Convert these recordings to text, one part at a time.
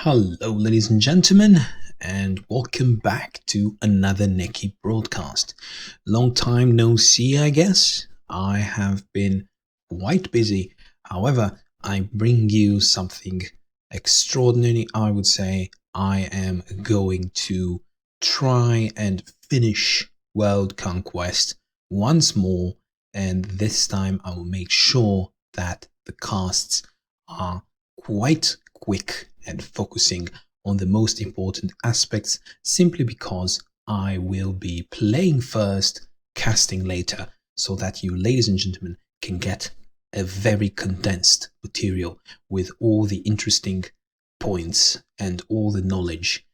Hello, ladies and gentlemen, and welcome back to another Neki broadcast. Long time no see, I guess. I have been quite busy. However, I bring you something extraordinary. I would say I am going to try and finish World Conquest once more, and this time I will make sure that the casts are quite quick and focusing on the most important aspects, simply because I will be playing first, casting later, so that you, ladies and gentlemen, can get a very condensed material with all the interesting points and all the knowledge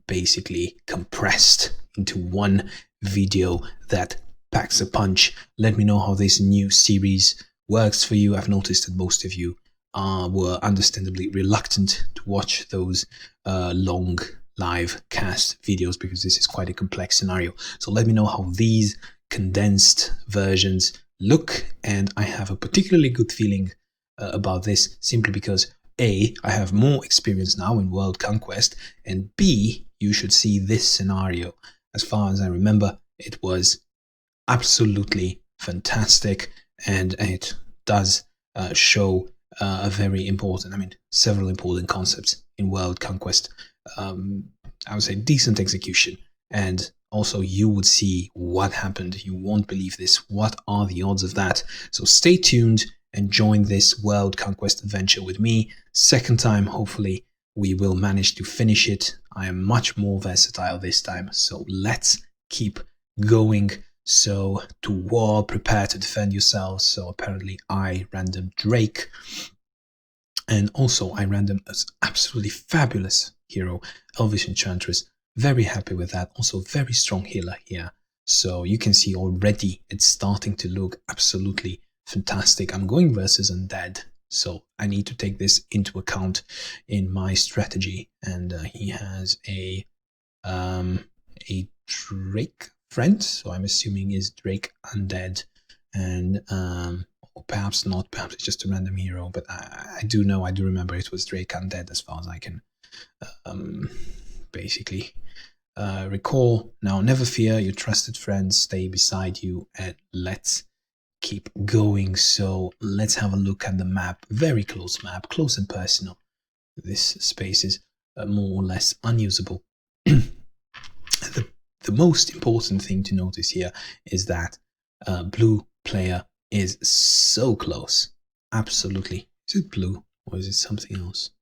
basically compressed into one video that packs a punch. Let me know how this new series works for you. I've noticed that most of you were understandably reluctant to watch those long live cast videos because this is quite a complex scenario. So let me know how these condensed versions look, and I have a particularly good feeling about this simply because A, I have more experience now in World Conquest, and B, you should see this scenario. As far as I remember, it was absolutely fantastic, and it does show a very important, several important concepts in World Conquest. I would say decent execution, and also you would see what happened. You won't believe this. What are the odds of that? So stay tuned and join this World Conquest adventure with me. Second time, hopefully, we will manage to finish it. I am much more versatile this time, so let's keep going. So, to war, prepare to defend yourselves. So apparently I random Drake, and also I random as absolutely fabulous hero, Elvish Enchantress. Very happy with that. Also very strong healer here. So you can see already it's starting to look absolutely fantastic. I'm going versus Undead, so I need to take this into account in my strategy. And he has a Drake friend, so I'm assuming is Drake Undead, and or perhaps not, perhaps it's just a random hero, but I do remember it was Drake Undead as far as I can basically recall. Now, never fear, your trusted friends stay beside you, and let's keep going. So let's have a look at the map. Very close map, close and personal. This space is more or less unusable. The most important thing to notice here is that blue player is so close. Absolutely. Is it blue or is it something else?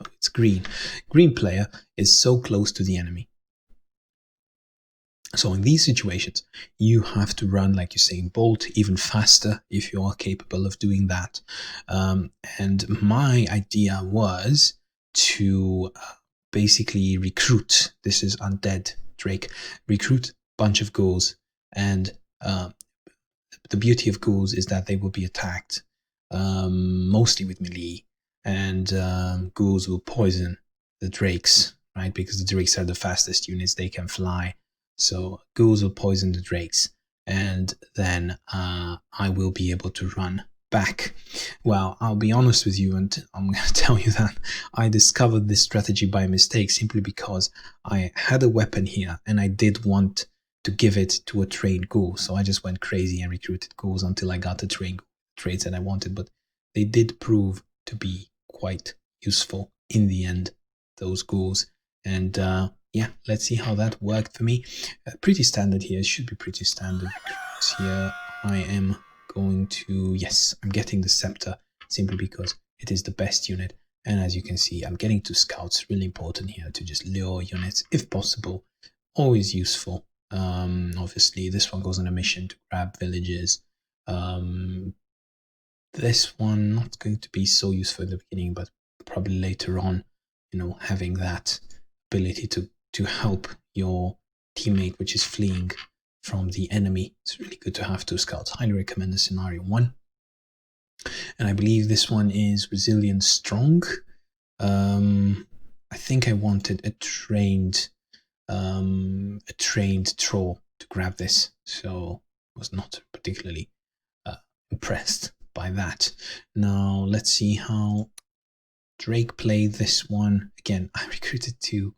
Oh, it's green. Green player is so close to the enemy. So in these situations, you have to run, like Usain Bolt, even faster if you are capable of doing that. And my idea was to basically recruit. This is Undead Drake. Recruit a bunch of ghouls, and the beauty of ghouls is that they will be attacked mostly with melee, and ghouls will poison the drakes, right? Because the drakes are the fastest units, they can fly. So ghouls will poison the drakes, and then I will be able to run back. Well, I'll be honest with you, and I'm going to tell you that I discovered this strategy by mistake simply because I had a weapon here and I did want to give it to a trained ghoul. So I just went crazy and recruited ghouls until I got the traits that I wanted, but they did prove to be quite useful in the end, those ghouls. And yeah, let's see how that worked for me. Pretty standard here. It should be pretty standard. Here I am going to, yes, I'm getting the scepter simply because it is the best unit. And as you can see, I'm getting 2 scouts. Really important here to just lure units if possible. Always useful. Obviously, this one goes on a mission to grab villages. This one not going to be so useful in the beginning, but probably later on, having that ability to help your teammate which is fleeing from the enemy. It's really good to have 2 scouts. Highly recommend the scenario 1. And I believe this one is resilient strong. I think I wanted a trained troll to grab this, so I was not particularly impressed by that. Now let's see how Drake played this one. Again, I recruited 2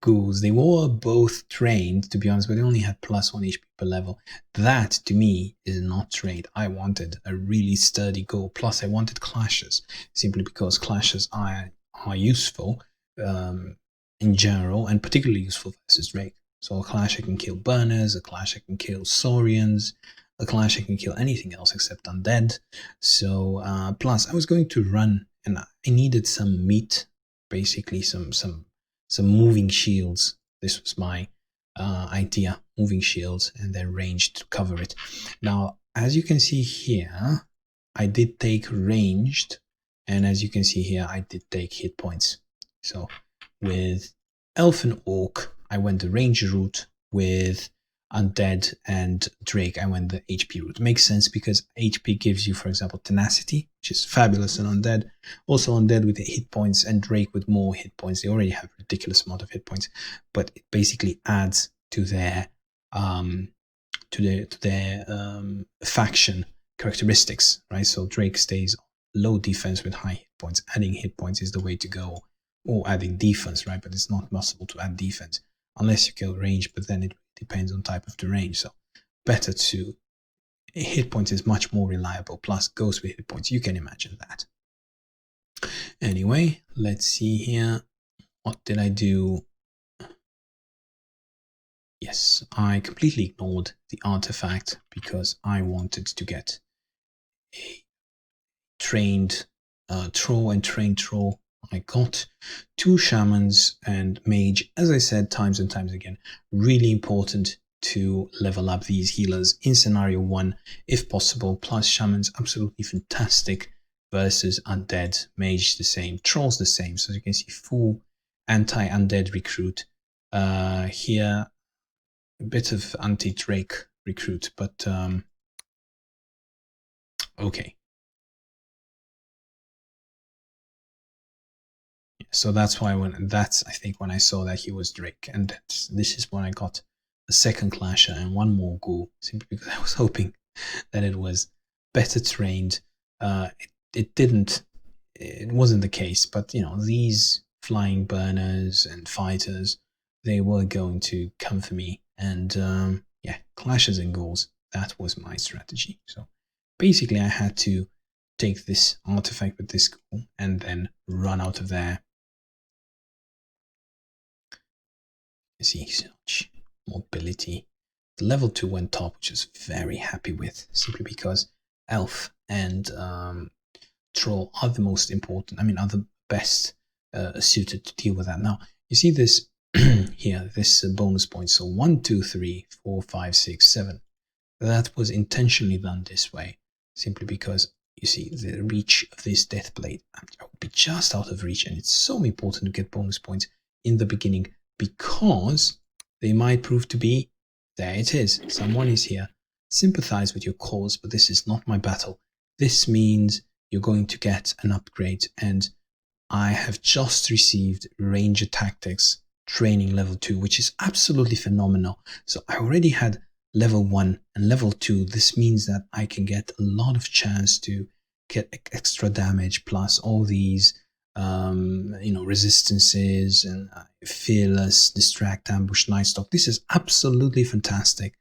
ghouls. They were both trained, to be honest, but they only had +1 HP per level. That, to me, is not trained. I wanted a really sturdy ghoul. Plus, I wanted clashes, simply because clashes are useful in general, and particularly useful versus Drake. So a clash I can kill burners, a clash I can kill saurians, a clash I can kill anything else except undead. So plus I was going to run, and I needed some meat, basically some moving shields. This was my idea: moving shields and then range to cover it. Now, as you can see here, I did take ranged, and as you can see here, I did take hit points. So with elf and orc, I went the range route. With undead and Drake, I went the HP route. Makes sense because HP gives you, for example, tenacity, which is fabulous in undead. Also undead with the hit points, and Drake with more hit points. They already have a ridiculous amount of hit points, but it basically adds to their faction characteristics, right? So Drake stays low defense with high hit points. Adding hit points is the way to go, or adding defense, right? But it's not possible to add defense unless you kill range, but then it depends on type of the range. So better to hit points is much more reliable, plus goes with hit points. You can imagine that. Anyway, let's see here. What did I do? Yes, I completely ignored the artifact because I wanted to get a trained troll and trained troll. I got 2 shamans and mage. As I said times and times again, really important to level up these healers in scenario 1 if possible. Plus shamans, absolutely fantastic versus undead. Mage the same, trolls the same. So as you can see, full anti-undead recruit. Here, a bit of anti-Drake recruit, but okay. So that's why I think when I saw that he was Drake, and this is when I got a second clasher and 1 more ghoul, simply because I was hoping that it was better trained. It wasn't the case, but you know, these flying burners and fighters, they were going to come for me, and yeah, clashes and ghouls, that was my strategy. So basically I had to take this artifact with this ghoul and then run out of there. See, such mobility. The level 2 went top, which I was very happy with, simply because elf and troll are the most important, are the best suited to deal with that. Now, you see this here, this bonus point. So 1, 2, 3, 4, 5, 6, 7. That was intentionally done this way, simply because you see the reach of this death blade. I will be just out of reach, and it's so important to get bonus points in the beginning, because they might prove to be, there it is, someone is here, sympathize with your cause, but this is not my battle. This means you're going to get an upgrade, and I have just received Ranger Tactics training level 2, which is absolutely phenomenal. So I already had level 1 and level 2. This means that I can get a lot of chance to get extra damage, plus all these resistances and fearless, distract, ambush, night stalk. This is absolutely fantastic.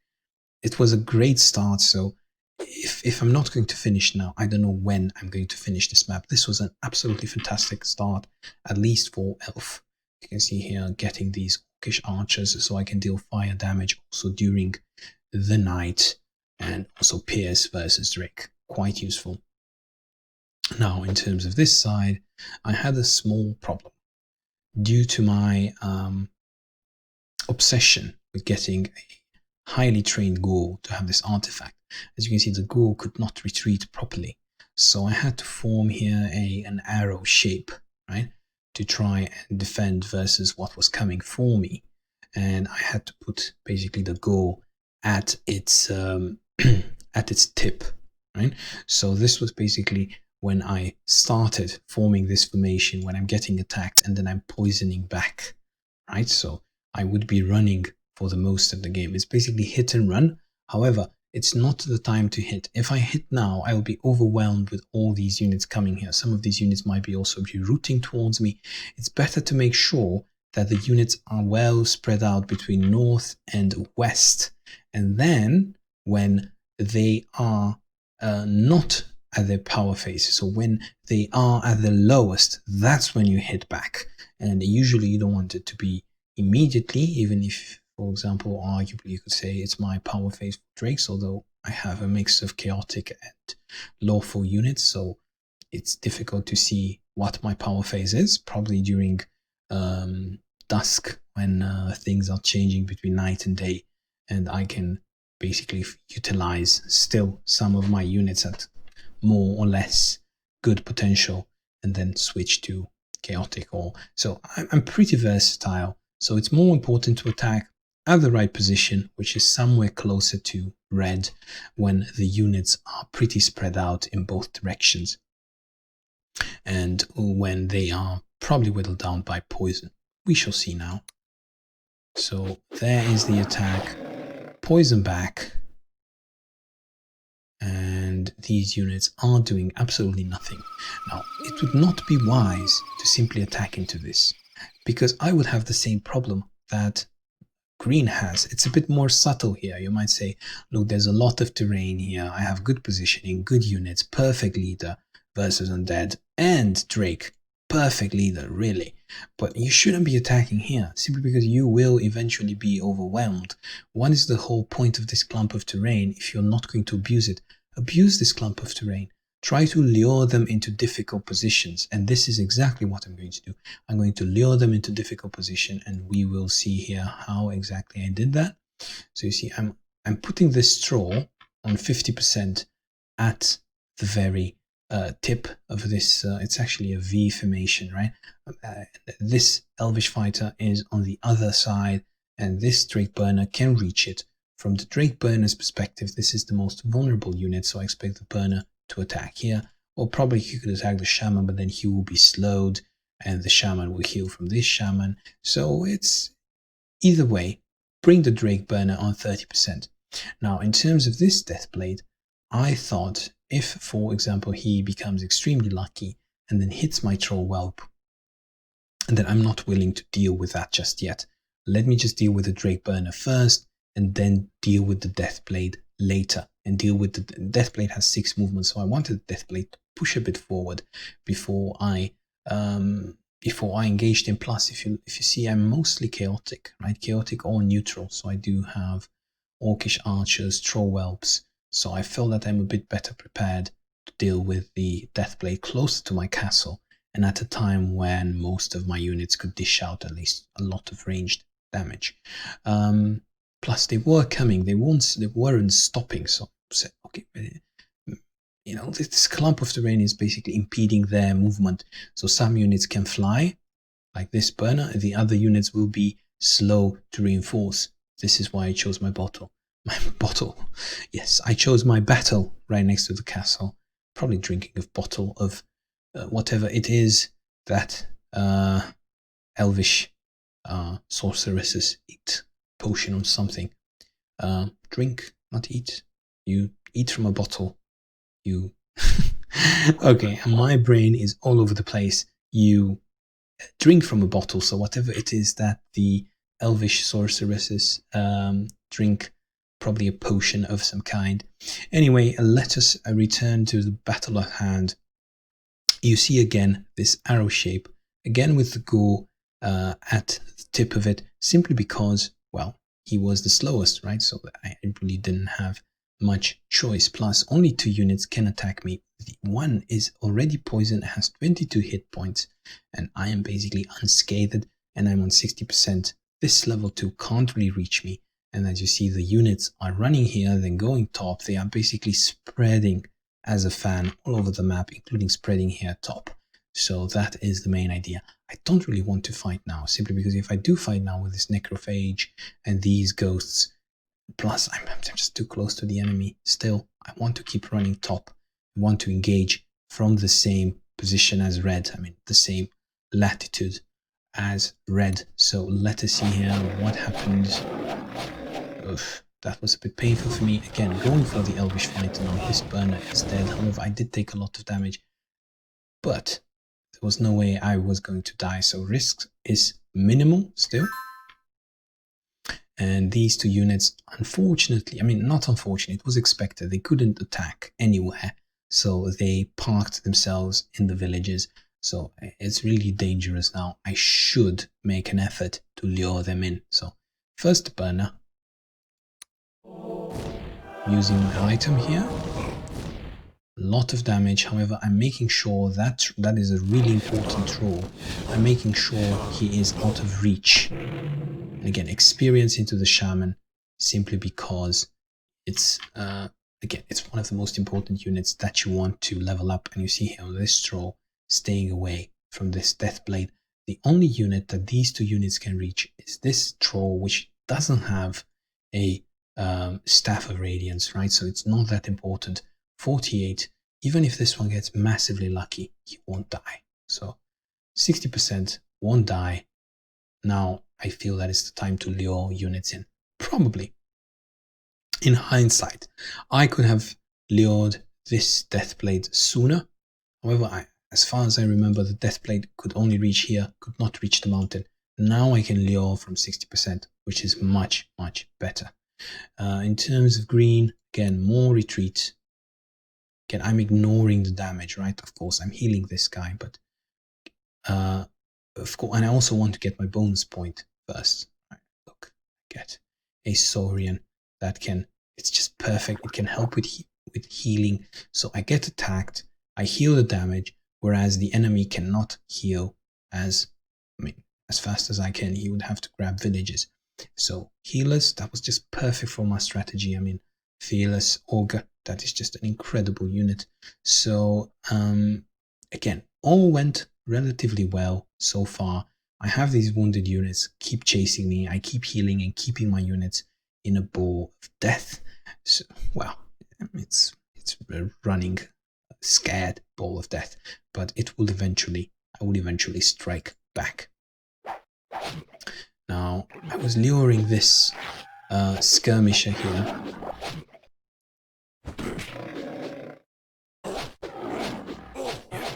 It was a great start. So if I'm not going to finish now, I don't know when I'm going to finish this map. This was an absolutely fantastic start, at least for elf. You can see here getting these orcish archers so I can deal fire damage also during the night, and also pierce versus Drake. Quite useful. Now, in terms of this side, I had a small problem due to my obsession with getting a highly trained ghoul to have this artifact. As you can see, the ghoul could not retreat properly, so I had to form here an arrow shape, right, to try and defend versus what was coming for me. And I had to put basically the ghoul at its at its tip, right? So this was basically when I started forming this formation, when I'm getting attacked and then I'm poisoning back, right? So I would be running for the most of the game. It's basically hit and run. However, it's not the time to hit. If I hit now, I will be overwhelmed with all these units coming here. Some of these units might be also be routing towards me. It's better to make sure that the units are well spread out between north and west. And then when they are not at their power phase, so when they are at the lowest, that's when you hit back. And usually you don't want it to be immediately, even if, for example, arguably you could say it's my power phase for Drakes, although I have a mix of chaotic and lawful units, so it's difficult to see what my power phase is. Probably during dusk, when things are changing between night and day, and I can basically utilize still some of my units at more or less good potential and then switch to chaotic. Or so I'm pretty versatile, so it's more important to attack at the right position, which is somewhere closer to red, when the units are pretty spread out in both directions and when they are probably whittled down by poison. We shall see now. So there is the attack, poison back, and these units are doing absolutely nothing. Now, it would not be wise to simply attack into this, because I would have the same problem that green has. It's a bit more subtle here. You might say, look, there's a lot of terrain here. I have good positioning, good units, perfect leader versus undead, and Drake, perfect leader, really. But you shouldn't be attacking here, simply because you will eventually be overwhelmed. What is the whole point of this clump of terrain if you're not going to abuse it? Abuse this clump of terrain. Try to lure them into difficult positions, and this is exactly what I'm going to do. I'm going to lure them into difficult position, and we will see here how exactly I did that. So you see, I'm putting this straw on 50% at the very tip of this. It's actually a V formation, right? This Elvish fighter is on the other side, and this Drake burner can reach it. From the Drake burner's perspective, this is the most vulnerable unit, so I expect the burner to attack here. Or probably he could attack the shaman, but then he will be slowed, and the shaman will heal from this shaman. So it's either way, bring the Drake burner on 30%. Now, in terms of this Deathblade, I thought if, for example, he becomes extremely lucky and then hits my Troll Whelp, and then I'm not willing to deal with that just yet. Let me just deal with the Drake burner first, and then deal with the Deathblade later. And deal with the Deathblade has 6 movements, so I wanted the Deathblade to push a bit forward before I engaged him. Plus, if you see, I'm mostly chaotic, right? Chaotic or neutral, so I do have Orcish archers, Troll Whelps, so I feel that I'm a bit better prepared to deal with the Deathblade closer to my castle, and at a time when most of my units could dish out at least a lot of ranged damage. Plus, they were coming; they weren't stopping. So, okay, you know, this clump of terrain is basically impeding their movement. So some units can fly, like this burner, and the other units will be slow to reinforce. This is why I chose my bottle. My bottle. Yes, I chose my battle right next to the castle. Probably drinking a bottle of whatever it is that elvish sorceresses eat. Potion or something. Drink, not eat. You eat from a bottle. You. Okay, my brain is all over the place. You drink from a bottle, so whatever it is that the elvish sorceresses drink, probably a potion of some kind. Anyway, let us return to the battle at hand. You see again this arrow shape, again with the gore at the tip of it, simply because, well, he was the slowest, right? So I really didn't have much choice. Plus, only 2 units can attack me. The one is already poisoned, has 22 hit points, and I am basically unscathed, and I'm on 60%. This level 2 can't really reach me. And as you see, the units are running here, then going top. They are basically spreading as a fan all over the map, including spreading here top. So that is the main idea. I don't really want to fight now, simply because if I do fight now with this necrophage and these ghosts, plus I'm just too close to the enemy still, I want to keep running top. I want to engage from the same position as red, I mean the same latitude as red. So let us see here what happens. Oof. That was a bit painful for me. Again, going for the Elvish Fighter now. His burner is dead. However, I did take a lot of damage. But there was no way I was going to die. So risk is minimal still. And these two units, unfortunately, I mean, not unfortunately, it was expected. They couldn't attack anywhere. So they parked themselves in the villages. So it's really dangerous now. I should make an effort to lure them in. So first burner. Using my item here. A lot of damage. However, I'm making sure that that is a really important role. I'm making sure he is out of reach. And again, experience into the shaman simply because it's again, it's one of the most important units that you want to level up. And you see here on this troll staying away from this death blade. The only unit that these two units can reach is this troll, which doesn't have a staff of radiance, right? So it's not that important. 48. Even if this one gets massively lucky, he won't die. So 60% won't die. Now I feel that it's the time to lure units in. Probably. In hindsight, I could have lured this Deathblade sooner. However, as far as I remember, the Deathblade could only reach here, could not reach the mountain. Now I can lure from 60%, which is much, much better. In terms of green, again, more retreat. Again, I'm ignoring the damage, right? Of course, I'm healing this guy, but of course, and I also want to get my bonus point first. Right, look, get a Saurian that can, it's just perfect. It can help with healing. So I get attacked, I heal the damage, whereas the enemy cannot heal as fast as I can. He would have to grab villages. So healers, that was just perfect for my strategy. I mean, Fearless Augur, that is just an incredible unit. So again, all went relatively well so far. I have these wounded units keep chasing me. I keep healing and keeping my units in a ball of death. So, well, it's running scared ball of death, but it will eventually, I will eventually strike back. Now, I was luring this skirmisher here.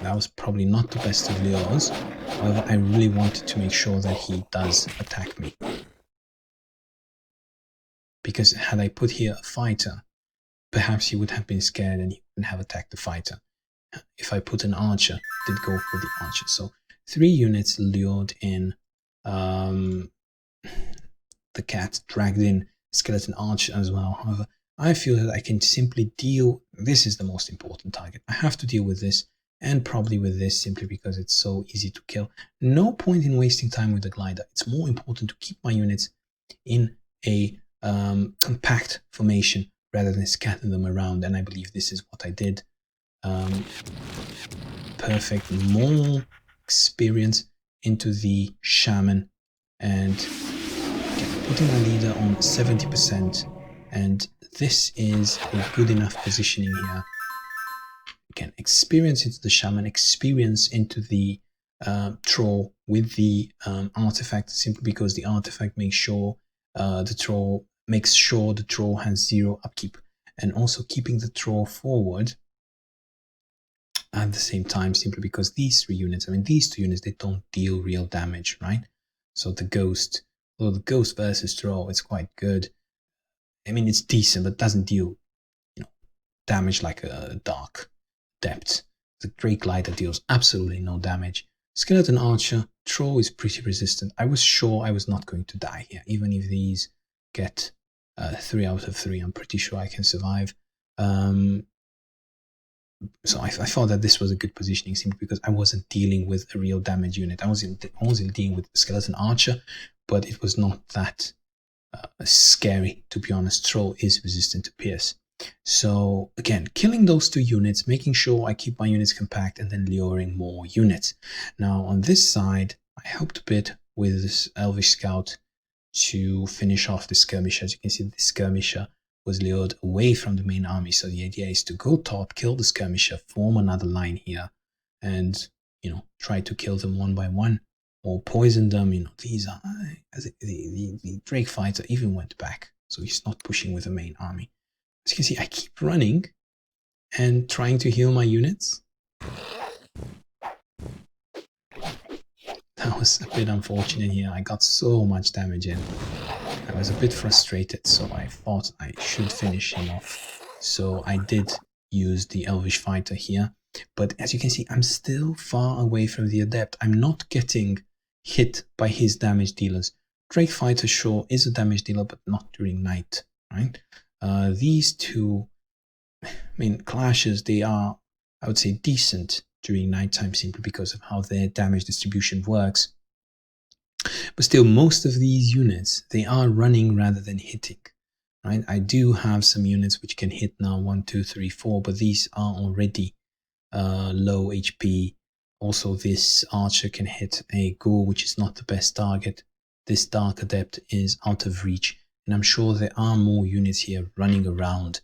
That was probably not the best of lures. However, I really wanted to make sure that he does attack me. Because had I put here a fighter, perhaps he would have been scared and he wouldn't have attacked the fighter. If I put an archer, did go for the archer. So 3 units lured in. The cat dragged in skeleton archer as well. However, I feel that I can simply deal. This is the most important target. I have to deal with this and probably with this simply because it's so easy to kill. No point in wasting time with the glider. It's more important to keep my units in a compact formation rather than scatter them around, and I believe this is what I did. Perfect. More experience into the shaman and putting my leader on 70%, and this is a good enough positioning here. Again, experience into the shaman, experience into the troll with the artifact, simply because the artifact makes sure the troll has 0 upkeep, and also keeping the troll forward at the same time, simply because these 3 units, I mean these 2 units, they don't deal real damage, right? So the ghost, although the ghost versus troll is quite good. I mean, it's decent, but doesn't deal, damage like a dark depth. The great glider deals absolutely no damage. Skeleton archer, troll is pretty resistant. I was sure I was not going to die here, even if these get 3 out of 3. I'm pretty sure I can survive. So I thought that this was a good positioning simply because I wasn't dealing with a real damage unit. I wasn't dealing with skeleton archer, but it was not that scary, to be honest. Troll is resistant to pierce. So again, killing those 2 units, making sure I keep my units compact, and then luring more units. Now on this side, I helped a bit with this Elvish Scout to finish off the skirmisher. As you can see, the skirmisher was lured away from the main army. So the idea is to go top, kill the skirmisher, form another line here, and try to kill them one by one or poison them. These are the Drake fighter even went back So he's not pushing with the main army. As you can see, I keep running and trying to heal my units. That was a bit unfortunate here. I got so much damage in. I was a bit frustrated, so I thought I should finish him off. So I did use the Elvish Fighter here. But as you can see, I'm still far away from the Adept. I'm not getting hit by his damage dealers. Drake Fighter, sure, is a damage dealer, but not during night, right? These two, clashes, they are, I would say, decent during nighttime simply because of how their damage distribution works. But still, most of these units, they are running rather than hitting, right? I do have some units which can hit now 1, 2, 3, 4, but these are already low HP. Also, this archer can hit a ghoul, which is not the best target. This dark adept is out of reach, and I'm sure there are more units here running around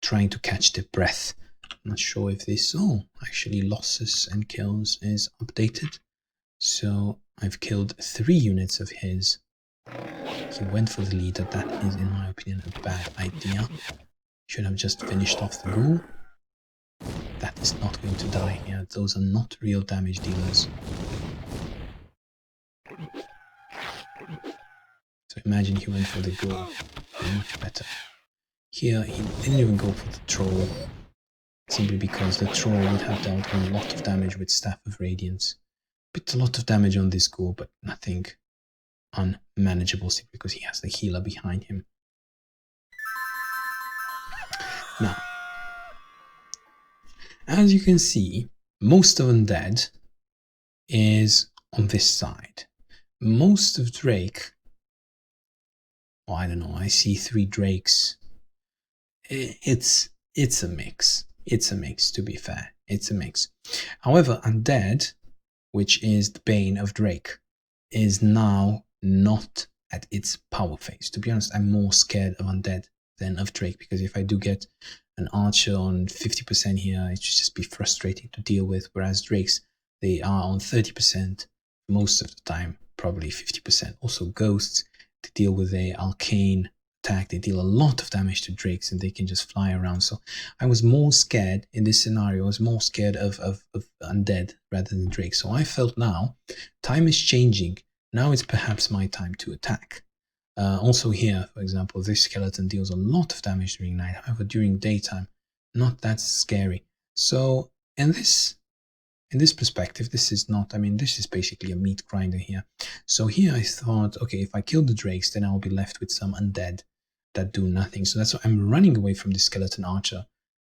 trying to catch their breath. I'm not sure if this, actually losses and kills is updated. So I've killed 3 units of his. He went for the leader. That is, in my opinion, a bad idea. Should have just finished off the ghoul. That is not going to die here. Those are not real damage dealers. So imagine he went for the ghoul. Much better. Here he didn't even go for the troll, simply because the troll would have dealt a lot of damage with Staff of Radiance. Bit a lot of damage on this ghoul, but nothing unmanageable simply because he has the healer behind him. Now, as you can see, most of Undead is on this side. Most of Drake, well, I don't know, I see 3 Drakes. It's a mix. It's a mix, to be fair. It's a mix. However, Undead, which is the bane of Drake, is now not at its power phase. To be honest, I'm more scared of Undead than of Drake, because if I do get an archer on 50% here, it should just be frustrating to deal with, whereas Drakes, they are on 30% most of the time, probably 50%. Also ghosts, to deal with a arcane attack, they deal a lot of damage to Drakes and they can just fly around. So I was more scared in this scenario, I was more scared of Undead rather than Drake. So I felt now, time is changing. Now it's perhaps my time to attack. Also here, for example, this skeleton deals a lot of damage during night. However, during daytime, not that scary. So in this perspective, this is not, this is basically a meat grinder here. So here I thought, okay, if I kill the Drakes, then I'll be left with some Undead that do nothing. So that's why I'm running away from the skeleton archer,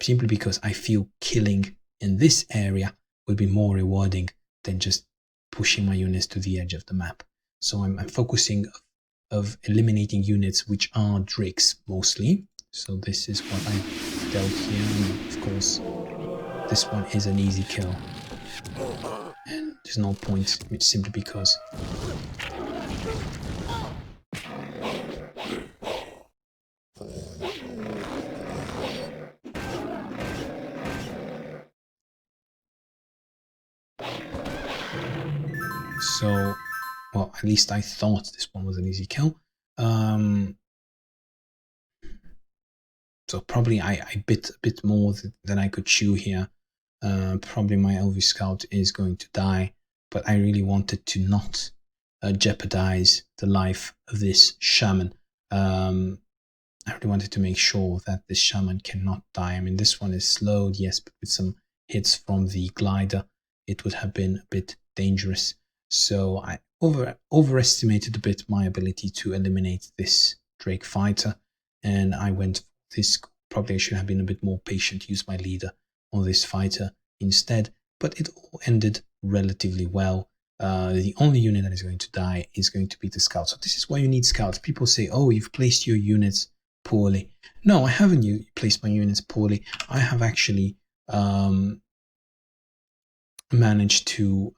simply because I feel killing in this area will be more rewarding than just pushing my units to the edge of the map. So I'm focusing of eliminating units which are Drakes mostly. So this is what I dealt here, and of course this one is an easy kill. And there's no point, simply because so, well, at least I thought this one was an easy kill. So probably I bit a bit more than I could chew here. Probably my Elvish Scout is going to die, but I really wanted to not jeopardize the life of this shaman. I really wanted to make sure that this shaman cannot die. This one is slowed, yes, but with some hits from the glider, it would have been a bit dangerous. So I overestimated a bit my ability to eliminate this Drake fighter, and I went for this. Probably I should have been a bit more patient, use my leader on this fighter instead, but it all ended relatively well. The only unit that is going to die is going to be the scout. So this is why you need scouts. People say, oh, you've placed your units poorly. No, I haven't placed my units poorly. I have actually managed to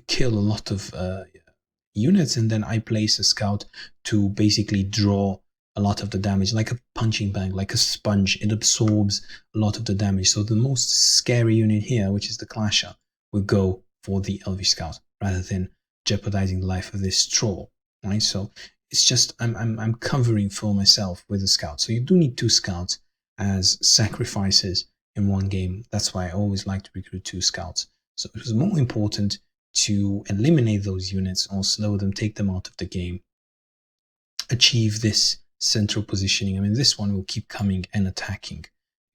kill a lot of units, and then I place a scout to basically draw a lot of the damage, like a punching bag, like a sponge. It absorbs a lot of the damage. So the most scary unit here, which is the Clasher, will go for the Elvish Scout rather than jeopardizing the life of this troll, right? So it's just I'm covering for myself with a scout. So you do need 2 scouts as sacrifices in one game. That's why I always like to recruit 2 scouts. So it was more important to eliminate those units or slow them, take them out of the game, achieve this central positioning. I mean, this one will keep coming and attacking.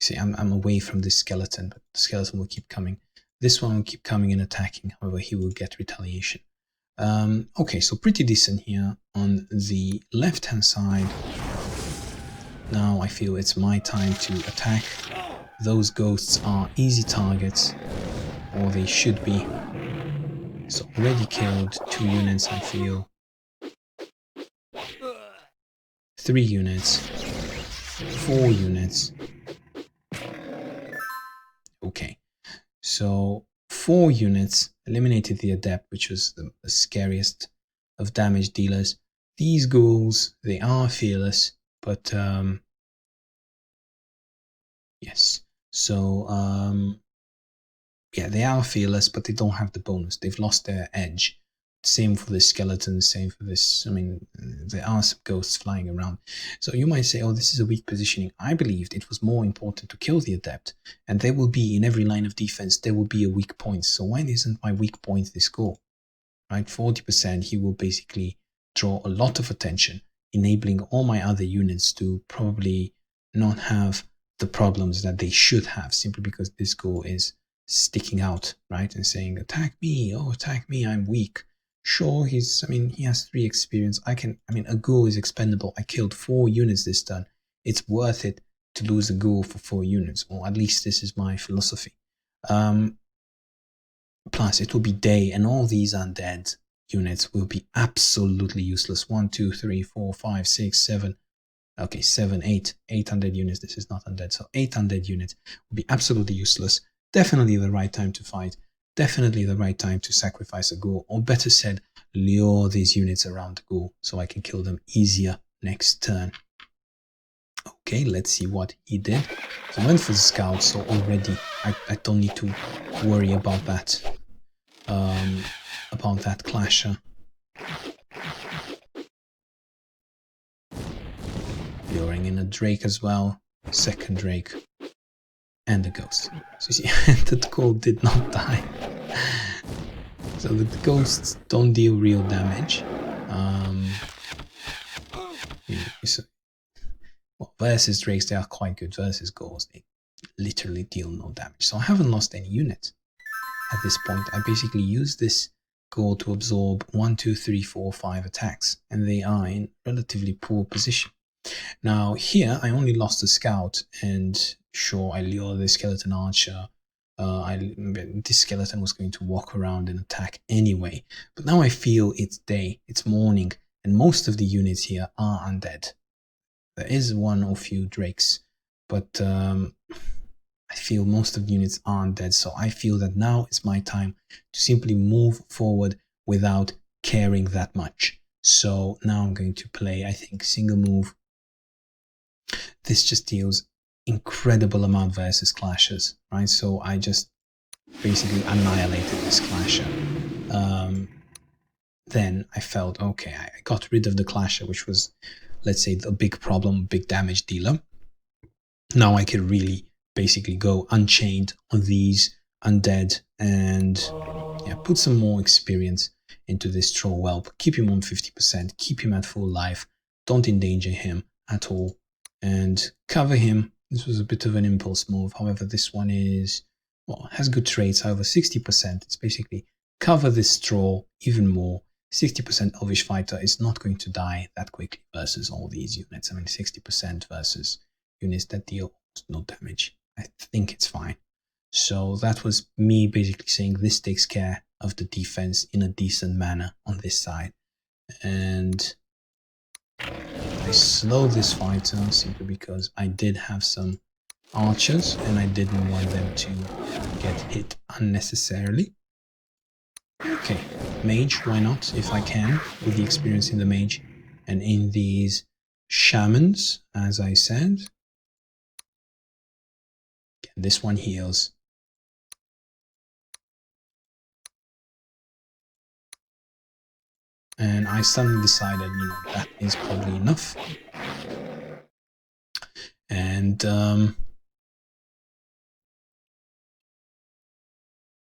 You see, I'm away from this skeleton, but the skeleton will keep coming. This one will keep coming and attacking. However, he will get retaliation. Okay, so pretty decent here on the left-hand side. Now I feel it's my time to attack. Those ghosts are easy targets, or they should be. So already killed 2 units, I feel. 3 units. 4 units. Okay, so 4 units eliminated the adept, which was the scariest of damage dealers. These ghouls, they are fearless, but yes. So yeah, they are fearless, but they don't have the bonus. They've lost their edge. Same for the skeletons, same for this. I mean, there are some ghosts flying around. So you might say, oh, this is a weak positioning. I believed it was more important to kill the adept. And there will be, in every line of defense, there will be a weak point. So why isn't my weak point this goal? Right? 40%, he will basically draw a lot of attention, enabling all my other units to probably not have the problems that they should have, simply because this goal is sticking out, right? And saying, attack me, oh, attack me, I'm weak. Sure, he has 3 experience. A ghoul is expendable. I killed 4 units this turn. It's worth it to lose a ghoul for 4 units, or at least this is my philosophy. Plus, it will be day, and all these undead units will be absolutely useless. 1, 2, 3, 4, 5, 6, 7. Okay, 7, 8. 8 undead units. This is not undead. So 8 undead units will be absolutely useless. Definitely the right time to fight. Definitely the right time to sacrifice a ghoul, or better said, lure these units around the ghoul so I can kill them easier next turn. Okay, let's see what he did. He went for the scout, so already I don't need to worry about that. About that clasher. Luring in a drake as well. Second drake. And a ghost. So you see, that ghoul did not die. So the ghosts don't deal real damage. Well, versus drakes, they are quite good. Versus ghouls, they literally deal no damage. So I haven't lost any units at this point. I basically use this ghoul to absorb 1, 2, 3, 4, 5 attacks, and they are in relatively poor position. Now here I only lost a scout, and sure, I lure the skeleton archer. This skeleton was going to walk around and attack anyway, but now I feel it's day, it's morning, and most of the units here are undead. There is 1 or few drakes, but I feel most of the units are undead, so I feel that now is my time to simply move forward without caring that much. So now I'm going to play, I think, single move. This just deals incredible amount versus clashes, right? So I just basically annihilated this clasher. Then I felt, okay, I got rid of the clasher, which was, let's say, the big problem, big damage dealer. Now I can really basically go unchained on these undead and put some more experience into this troll whelp. Keep him on 50%, keep him at full life, don't endanger him at all, and cover him. This was a bit of an impulse move. However, this one has good traits. However, 60%, it's basically cover this troll even more. 60% Elvish Fighter is not going to die that quickly versus all these units. 60% versus units that deal no damage. I think it's fine. So that was me basically saying this takes care of the defense in a decent manner on this side. And I slowed this fighter simply because I did have some archers and I didn't want them to get hit unnecessarily. Okay, mage, why not, if I can, with the experience in the mage and in these shamans, as I said. This one heals. And I suddenly decided, that is probably enough. And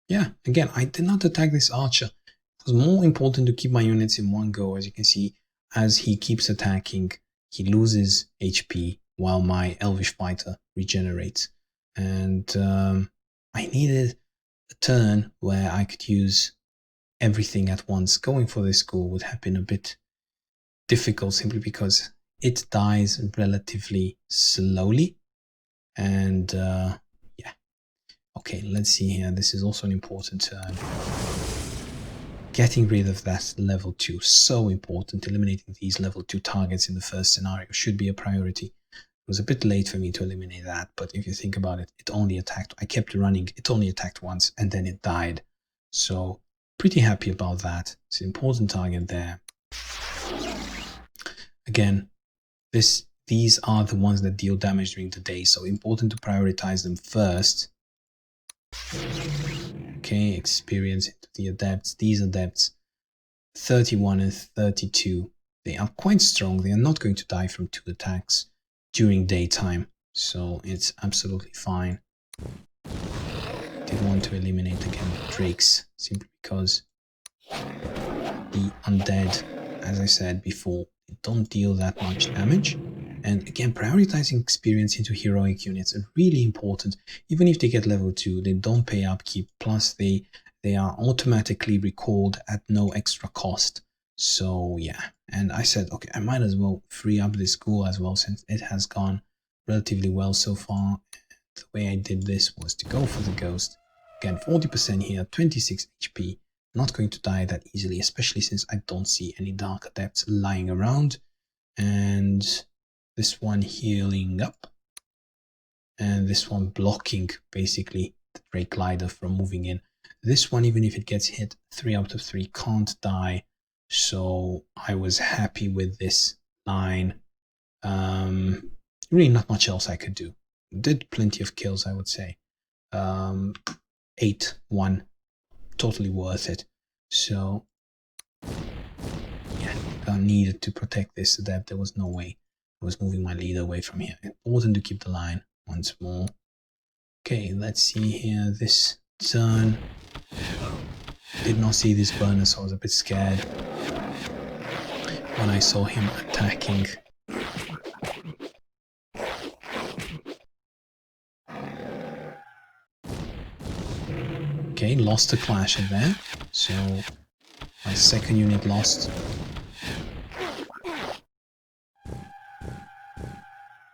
yeah, again, I did not attack this archer. It was more important to keep my units in one go. As you can see, as he keeps attacking, he loses HP while my elvish fighter regenerates. And I needed a turn where I could use everything at once. Going for this goal would have been a bit difficult simply because it dies relatively slowly. And yeah. Okay, let's see here. This is also an important turn. Getting rid of that level 2, so important. Eliminating these level 2 targets in the first scenario should be a priority. It was a bit late for me to eliminate that, but if you think about it, it only attacked. I kept running, it only attacked once, and then it died. So, pretty happy about that. It's an important target there. Again, these are the ones that deal damage during the day, so important to prioritize them first. Okay, experience into the adepts. These adepts, 31 and 32, they are quite strong. They are not going to die from 2 attacks during daytime, so it's absolutely fine. Did want to eliminate again the drakes, simply because the undead, as I said before, they don't deal that much damage. And again, prioritizing experience into heroic units are really important. Even if they get level 2, they don't pay upkeep, plus they are automatically recalled at no extra cost. So yeah, and I said, okay, I might as well free up this school as well, since it has gone relatively well so far. The way I did this was to go for the ghost. Again, 40% here, 26 HP. Not going to die that easily, especially since I don't see any dark adepts lying around. And this one healing up, and this one blocking basically the Drake Glider from moving in. This one, even if it gets hit, 3 out of 3 can't die, so I was happy with this line. Really not much else I could do. Did plenty of kills, I would say. 8-1, totally worth it. So yeah, I needed to protect this adept. There was no way. I was moving my leader away from here. Important to keep the line once more. Okay, let's see here. This turn, did not see this burner, so I was a bit scared when I saw him attacking. Okay, lost a clasher there, so my second unit lost.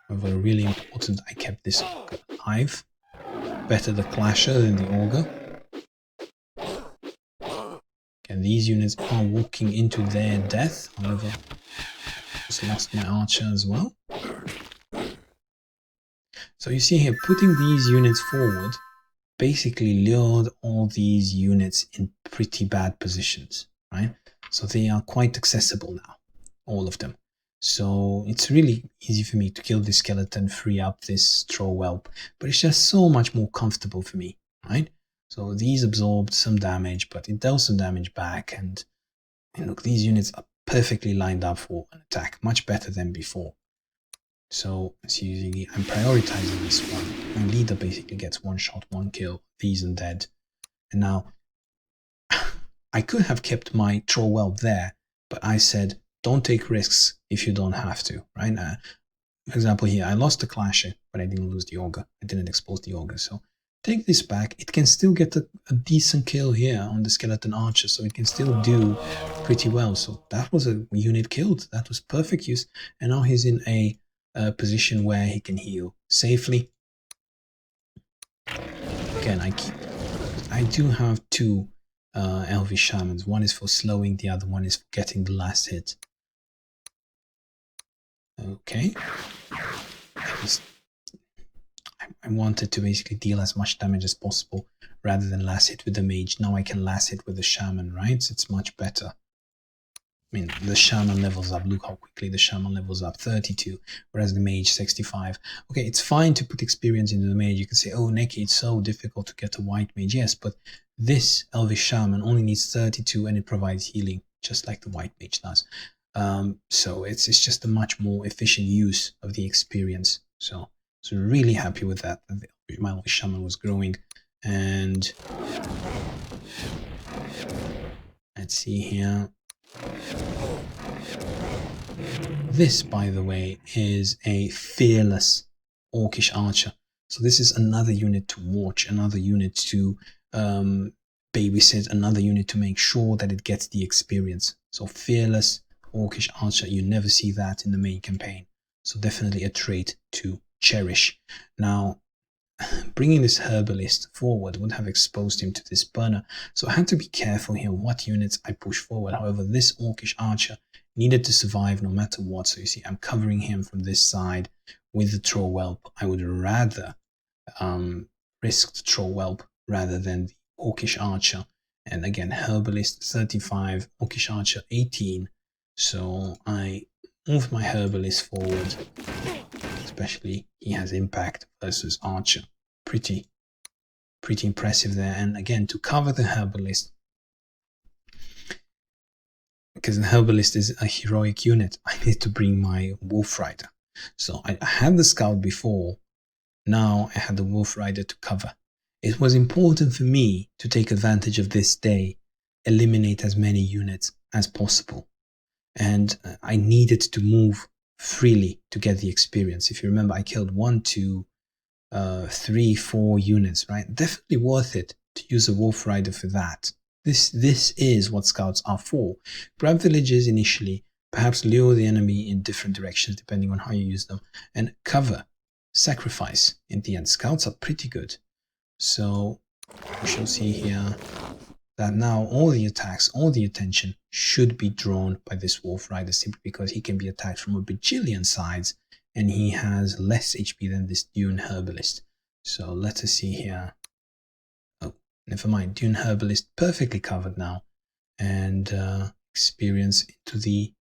However, really important, I kept this alive. Better the clasher than the augur. And these units are walking into their death. However, I just lost my archer as well. So you see here, putting these units forward basically lured all these units in pretty bad positions, right? So they are quite accessible now, all of them. So it's really easy for me to kill this skeleton, free up this troll whelp, but it's just so much more comfortable for me, right? So these absorbed some damage, but it dealt some damage back, and look, these units are perfectly lined up for an attack, much better than before. So as usually, I'm prioritizing this one. My leader basically gets 1 shot, 1 kill, these undead. And now, I could have kept my troll whelp there, but I said, don't take risks if you don't have to, right? For example here, I lost the clasher, but I didn't lose the augur. I didn't expose the augur, so take this back. It can still get a decent kill here on the skeleton archer, so it can still do pretty well. So that was a unit killed. That was perfect use. And now he's in a position where he can heal safely. Again, I do have 2 elvish shamans. One is for slowing, the other one is for getting the last hit. Okay. I wanted to basically deal as much damage as possible rather than last hit with the mage. Now I can last hit with the shaman, right? So it's much better. I mean, the shaman levels up. Look how quickly the shaman levels up, 32, whereas the mage 65. Okay, it's fine to put experience into the mage. You can say, oh, Neki, it's so difficult to get a white mage. Yes, but this elvish shaman only needs 32 and it provides healing. just like the white mage does. So it's just a much more efficient use of the experience. So really happy with that. My shaman was growing, and let's see here. This, by the way, is a fearless orcish archer. So this is another unit to watch, another unit to babysit, another unit to make sure that it gets the experience. So fearless orcish archer, you never see that in the main campaign. So definitely a trait to cherish. Now, bringing this herbalist forward would have exposed him to this burner, so I had to be careful here what units I push forward. However, this orcish archer needed to survive no matter what, so you see I'm covering him from this side with the troll whelp. I would rather risk the troll whelp rather than the orcish archer. And again, herbalist 35, orcish archer 18, so I moved my herbalist forward. Especially he has impact versus archer. Pretty impressive there. And again, to cover the herbalist, because the herbalist is a heroic unit, I need to bring my wolf rider. So I had the scout before, now I had the wolf rider to cover. It was important for me to take advantage of this day, eliminate as many units as possible, and I needed to move freely to get the experience. If you remember, I killed 1, 2, 3, 4 units, right? Definitely worth it to use a wolf rider for that. This is what scouts are for. Grab villages initially, perhaps lure the enemy in different directions depending on how you use them, and cover, sacrifice in the end. Scouts are pretty good. So we shall see here that now all the attacks, all the attention should be drawn by this wolf rider, simply because he can be attacked from a bajillion sides and he has less HP than this dune herbalist. So let us see here. Oh, never mind. Dune herbalist perfectly covered now, and experience into the,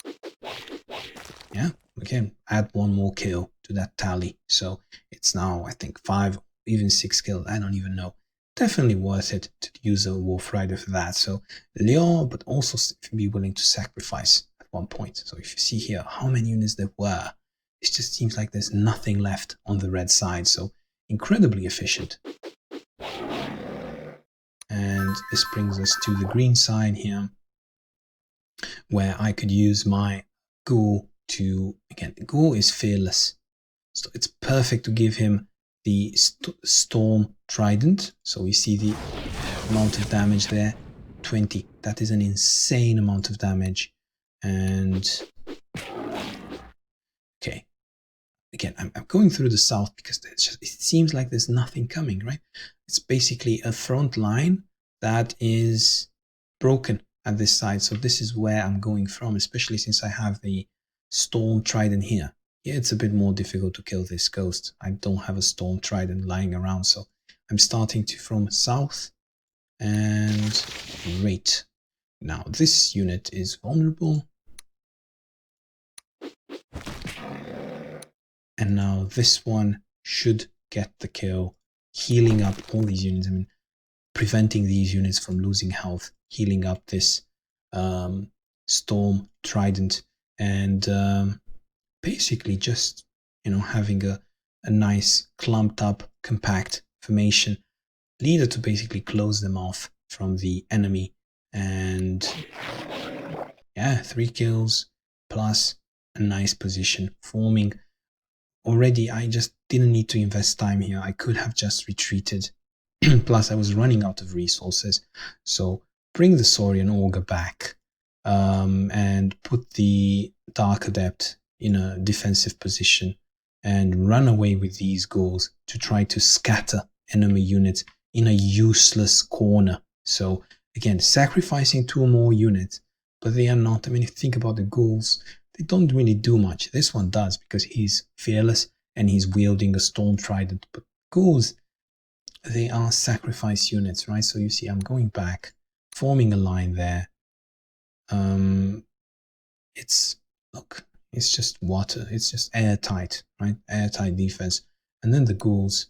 yeah, again, add 1 more kill to that tally. So it's now, I think, 5, even 6 kills. I don't even know. Definitely worth it to use a wolf rider for that. So lure, but also be willing to sacrifice at one point. So if you see here how many units there were, it just seems like there's nothing left on the red side. So incredibly efficient. And this brings us to the green side here, where I could use my ghoul to, again, the ghoul is fearless. So it's perfect to give him the storm trident. So we see the amount of damage there, 20. That is an insane amount of damage. And okay, again, I'm going through the south because it seems like there's nothing coming, right? It's basically a front line that is broken at this side. So this is where I'm going from, especially since I have the storm trident here. Yeah, it's a bit more difficult to kill this ghost. I don't have a storm trident lying around, so I'm starting from south, and great. Now this unit is vulnerable, and now this one should get the kill, healing up all these units. I mean, preventing these units from losing health, healing up this storm trident, and basically just, having a nice clumped up compact formation leader to basically close them off from the enemy. And yeah, 3 kills plus a nice position forming. Already I just didn't need to invest time here. I could have just retreated. Plus I was running out of resources, so bring the Saurian Augur back, and put the Dark Adept in a defensive position and run away with these ghouls to try to scatter enemy units in a useless corner. So again, sacrificing 2 more units, but they are not, I mean, if you think about the ghouls, they don't really do much. This one does because he's fearless and he's wielding a storm trident, but ghouls, they are sacrifice units, right? So you see I'm going back, forming a line there. It's just water. It's just airtight, right? Airtight defense. And then the ghouls,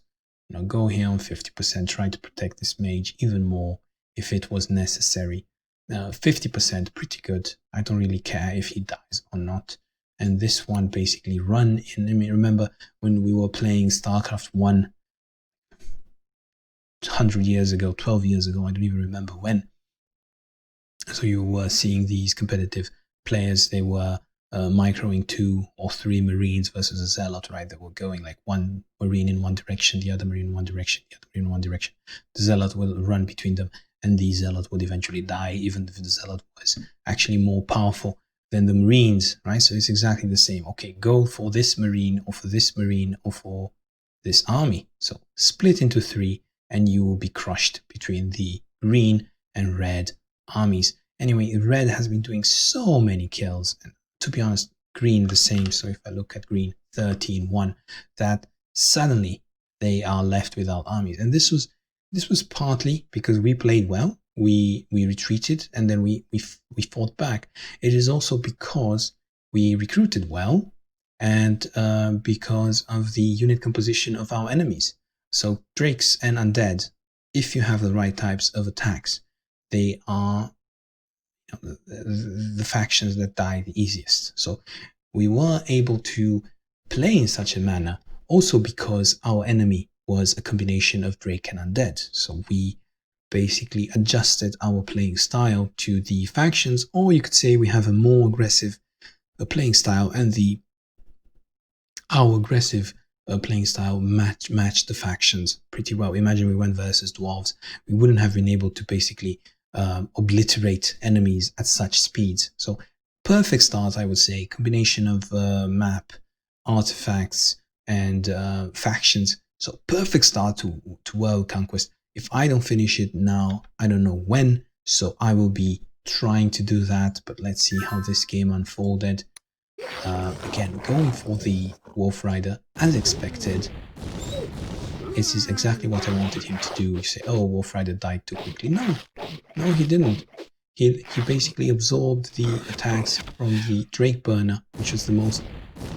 go here on 50%, try to protect this mage even more if it was necessary. 50%, pretty good. I don't really care if he dies or not. And this one basically run in. I mean, remember when we were playing StarCraft 1 100 years ago, 12 years ago, I don't even remember when. So you were seeing these competitive players, they were microing 2 or 3 Marines versus a Zealot, right? They were going like one Marine in one direction, the other Marine in one direction, the other Marine in one direction. The Zealot will run between them, and the Zealot would eventually die, even if the Zealot was actually more powerful than the Marines, right? So it's exactly the same. Okay, go for this Marine, or for this Marine, or for this army. So split into 3, and you will be crushed between the green and red armies. Anyway, red has been doing so many kills, and to be honest, green the same. So if I look at green, 13-1, that suddenly they are left without armies. And this was partly because we played well, we retreated, and then we fought back. It is also because we recruited well, and because of the unit composition of our enemies. So drakes and undead, if you have the right types of attacks, they are the factions that die the easiest. So we were able to play in such a manner also because our enemy was a combination of drake and undead. So we basically adjusted our playing style to the factions, or you could say we have a more aggressive playing style, and our aggressive playing style matched the factions pretty well. Imagine we went versus dwarves, we wouldn't have been able to basically obliterate enemies at such speeds. So perfect start, I would say, combination of map, artifacts, and factions. So perfect start to World Conquest. If I don't finish it now, I don't know when, so I will be trying to do that, but let's see how this game unfolded. Again, going for the Wolf Rider, as expected. This is exactly what I wanted him to do. You say, oh, Wolf Rider died too quickly. No, he didn't. He basically absorbed the attacks from the Drake Burner, which was the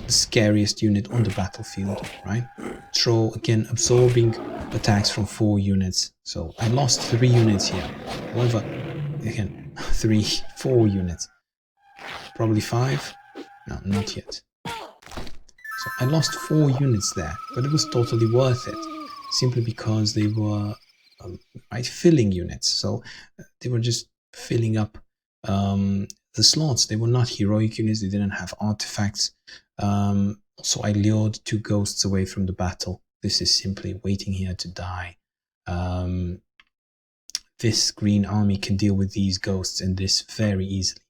scariest unit on the battlefield, right? Troll, again, absorbing attacks from 4 units. So I lost 3 units here. However, again, 4 units. Probably 5? No, not yet. So I lost 4 units there, but it was totally worth it, simply because they were filling units. So they were just filling up the slots. They were not heroic units. They didn't have artifacts. So I lured 2 ghosts away from the battle. This is simply waiting here to die. This green army can deal with these ghosts and this very easily.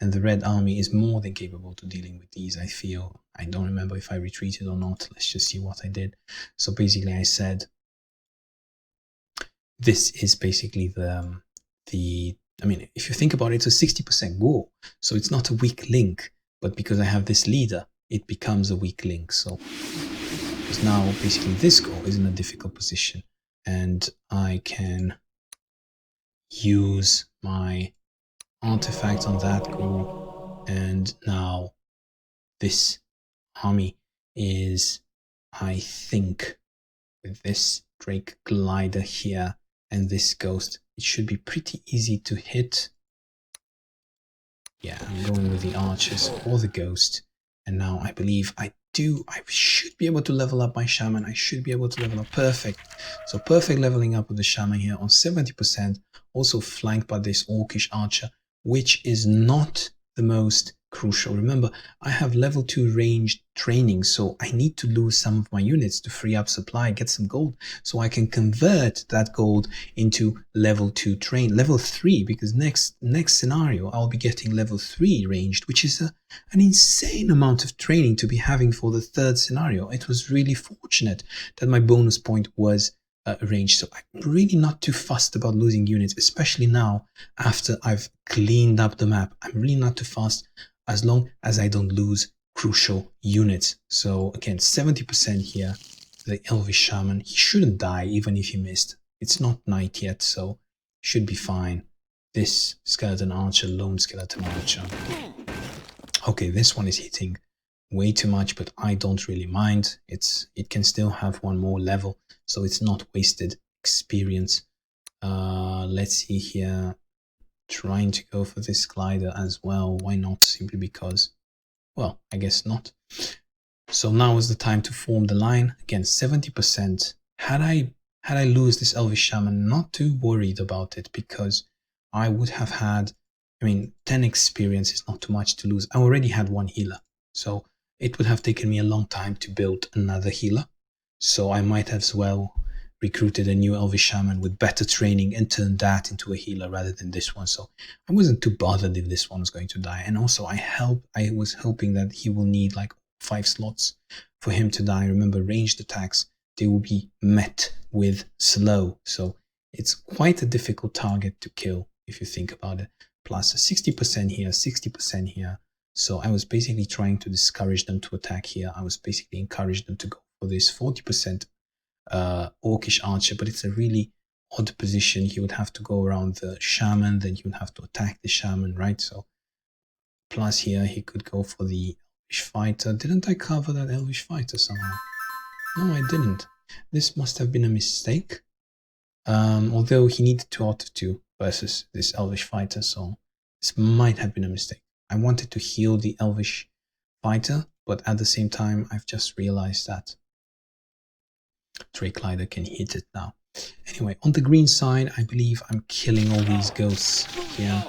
And the red army is more than capable to dealing with these, I feel. I don't remember if I retreated or not. Let's just see what I did. So basically I said, this is basically I mean, if you think about it, it's a 60% goal. So it's not a weak link, but because I have this leader, it becomes a weak link. So because now basically this goal is in a difficult position, and I can use my artifact on that goal, and now this army is, I think, with this Drake glider here and this ghost, it should be pretty easy to hit. Yeah, I'm going with the archers or the ghost, and now I believe I should be able to level up my shaman. I should be able to level up. Perfect. So perfect leveling up with the shaman here on 70%, also flanked by this orcish archer, which is not the most crucial. Remember, I have level 2 ranged training, so I need to lose some of my units to free up supply, get some gold, so I can convert that gold into level 2 train, level 3, because next scenario I'll be getting level 3 ranged, which is an insane amount of training to be having for the 3rd scenario. It was really fortunate that my bonus point was range, so I'm really not too fussed about losing units, especially now after I've cleaned up the map. I'm really not too fussed as long as I don't lose crucial units. So again, 70% here. The Elvish Shaman, he shouldn't die even if he missed. It's not night yet, so should be fine. This Skeleton Archer, Lone Skeleton Archer. Okay, this one is hitting way too much, but I don't really mind. It can still have one more level, so it's not wasted experience. Let's see here. trying to go for this glider as well. Why not? Simply because, well, I guess not. So now is the time to form the line. Again, 70%. Had I lose this Elvish Shaman, not too worried about it, because I would have had, 10 experience is not too much to lose. I already had one healer, so it would have taken me a long time to build another healer. So I might have as well recruited a new Elvish Shaman with better training and turned that into a healer rather than this one. So I wasn't too bothered if this one was going to die. And also I was hoping that he will need like 5 slots for him to die. Remember, ranged attacks, they will be met with slow. So it's quite a difficult target to kill if you think about it. Plus 60% here, 60% here. So I was basically trying to discourage them to attack here. I was basically encouraging them to go for this 40% Orcish archer, but it's a really odd position. He would have to go around the shaman, then he would have to attack the shaman, right? So plus here he could go for the Elvish fighter. Didn't I cover that Elvish fighter somehow? No, I didn't. This must have been a mistake. Although he needed 2 out of 2 versus this Elvish fighter, so this might have been a mistake. I wanted to heal the Elvish fighter, but at the same time I've just realized that Drake Glider can hit it now. Anyway, on the green side, I believe I'm killing all these ghosts here.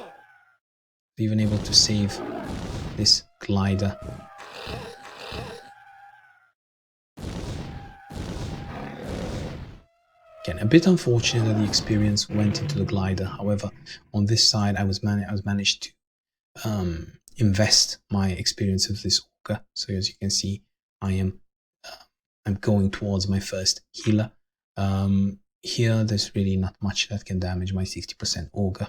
Even able to save this glider. Again, a bit unfortunate that the experience went into the glider. However, on this side, I was managed to invest my experience of this Orca. So as you can see, I'm going towards my first healer. Here, there's really not much that can damage my 60% Augur.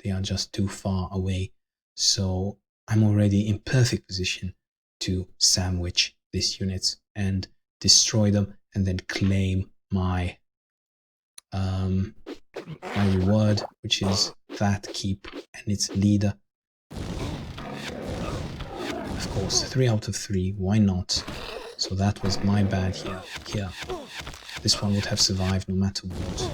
They are just too far away. So I'm already in perfect position to sandwich these units and destroy them and then claim my my reward, which is that keep and its leader. Of course, 3 out of 3, why not? So that was my bad here. Here, this one would have survived no matter what.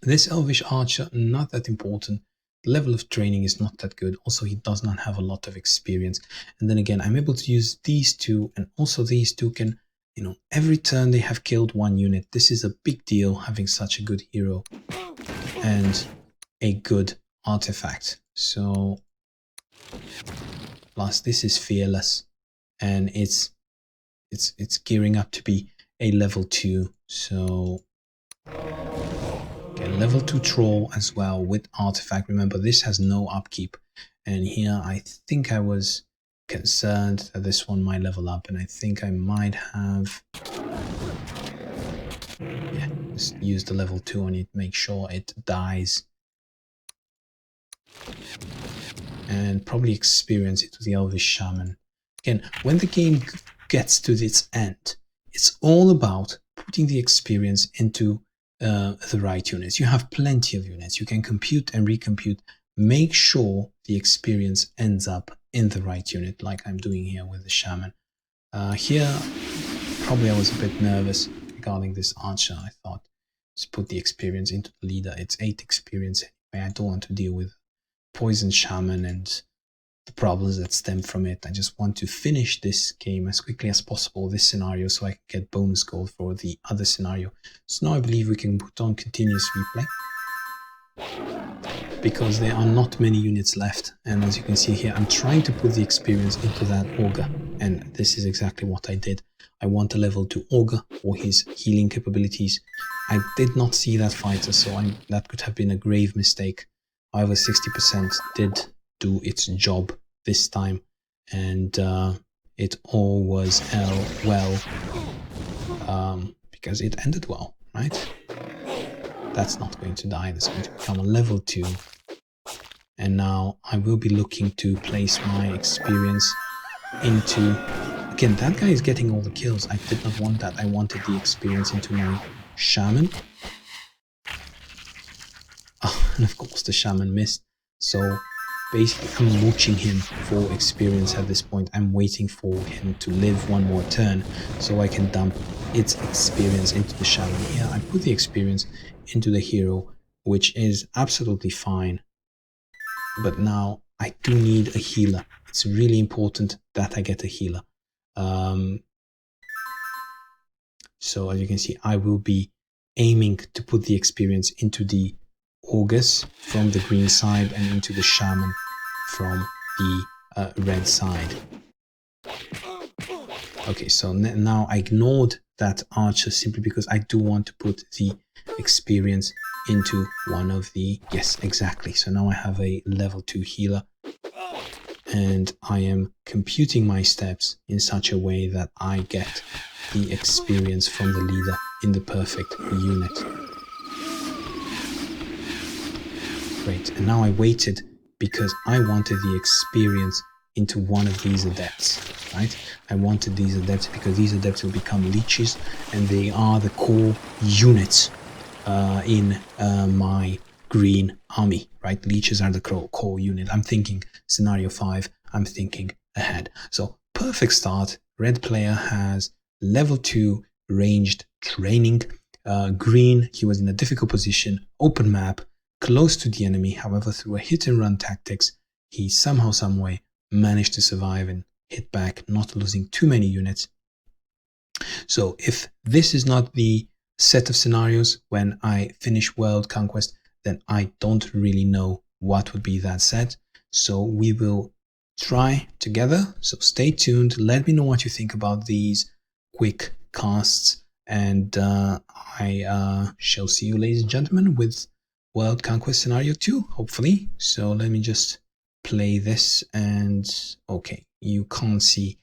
This Elvish Archer, not that important. The level of training is not that good. Also, he does not have a lot of experience. And then again, I'm able to use these two, and also these two can, every turn they have killed 1 unit. This is a big deal, having such a good hero and a good artifact. So, plus this is fearless, and it's gearing up to be a level 2. So okay, level 2 troll as well with artifact. Remember, this has no upkeep, and here I think I was concerned that this one might level up, and I think I might have just use the level 2 on it, make sure it dies, and probably experience it with the Elvish Shaman. Again, when the game gets to its end, it's all about putting the experience into the right units. You have plenty of units. You can compute and recompute. Make sure the experience ends up in the right unit, like I'm doing here with the Shaman. Here, probably I was a bit nervous regarding this Archer. I thought, just put the experience into the leader. It's 8 experience anyway. I don't want to deal with Poison Shaman and the problems that stem from it. I just want to finish this game as quickly as possible, this scenario, so I can get bonus gold for the other scenario. So now I believe we can put on continuous replay, because there are not many units left, and as you can see here, I'm trying to put the experience into that Augur, and this is exactly what I did. I want a level 2 Augur for his healing capabilities. I did not see that fighter, so that could have been a grave mistake. However, 60% did do its job this time, and it all was well, because it ended well, right? That's not going to die. That's going to become a level 2, and now I will be looking to place my experience into, again, that guy is getting all the kills. I did not want that. I wanted the experience into my Shaman. Oh, and of course the Shaman missed. So basically I'm mooching him for experience at this point. I'm waiting for him to live one more turn so I can dump its experience into the shaman. Here I put the experience into the hero, which is absolutely fine. But now I do need a healer. It's really important that I get a healer. So as you can see, I will be aiming to put the experience into the August from the green side and into the shaman from the red side. Okay, so now I ignored that archer simply because I do want to put the experience into one of the... Yes, exactly. So now I have a level 2 healer, and I am computing my steps in such a way that I get the experience from the leader in the perfect unit. Great. And now I waited because I wanted the experience into one of these adepts, right? I wanted these adepts because these adepts will become leeches, and they are the core units in my green army, right? Leeches are the core unit. I'm thinking scenario 5, I'm thinking ahead. So perfect start. Red player has level 2 ranged training. Green, he was in a difficult position, open map, close to the enemy. However, through a hit and run tactics, he somehow, some way managed to survive and hit back, not losing too many units. So if this is not the set of scenarios when I finish World Conquest, then I don't really know what would be that set. So we will try together. So stay tuned. Let me know what you think about these quick casts. And I shall see you, ladies and gentlemen, with World Conquest Scenario 2, hopefully. So let me just play this, and okay, you can't see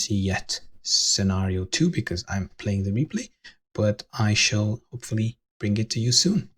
yet Scenario 2 because I'm playing the replay, but I shall hopefully bring it to you soon.